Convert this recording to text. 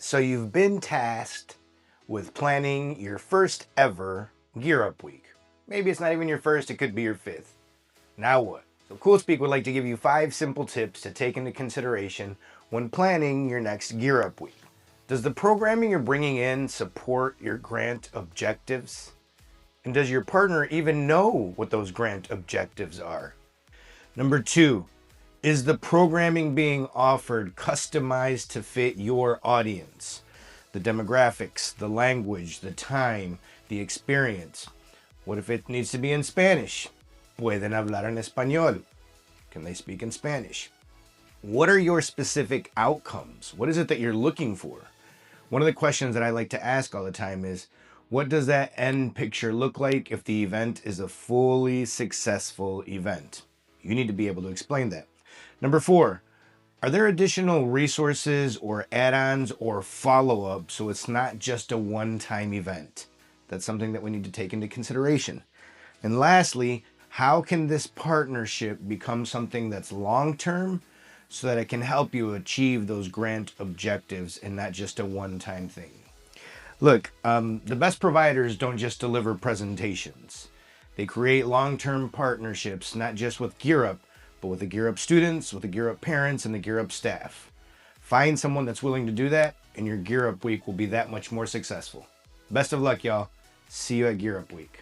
So you've been tasked with planning your first ever Gear Up Week. Maybe it's not even your first, it could be your fifth. Now what? So CoolSpeak would like to give you 5 simple tips to take into consideration when planning your next Gear Up Week. Does the programming you're bringing in support your grant objectives? And does your partner even know what those grant objectives are? Number 2, is the programming being offered customized to fit your audience? The demographics, the language, the time, the experience. What if it needs to be in Spanish? ¿Pueden hablar en español? Can they speak in Spanish? What are your specific outcomes? What is it that you're looking for? One of the questions that I like to ask all the time is, what does that end picture look like if the event is a fully successful event? You need to be able to explain that. Number 4, are there additional resources or add-ons or follow-up so it's not just a one-time event? That's something that we need to take into consideration. And lastly, how can this partnership become something that's long-term so that it can help you achieve those grant objectives and not just a one-time thing? Look, the best providers don't just deliver presentations. They create long-term partnerships, not just with Gear Up, but with the Gear Up students, with the Gear Up parents, and the Gear Up staff. Find someone that's willing to do that, and your Gear Up Week will be that much more successful. Best of luck, y'all. See you at Gear Up Week.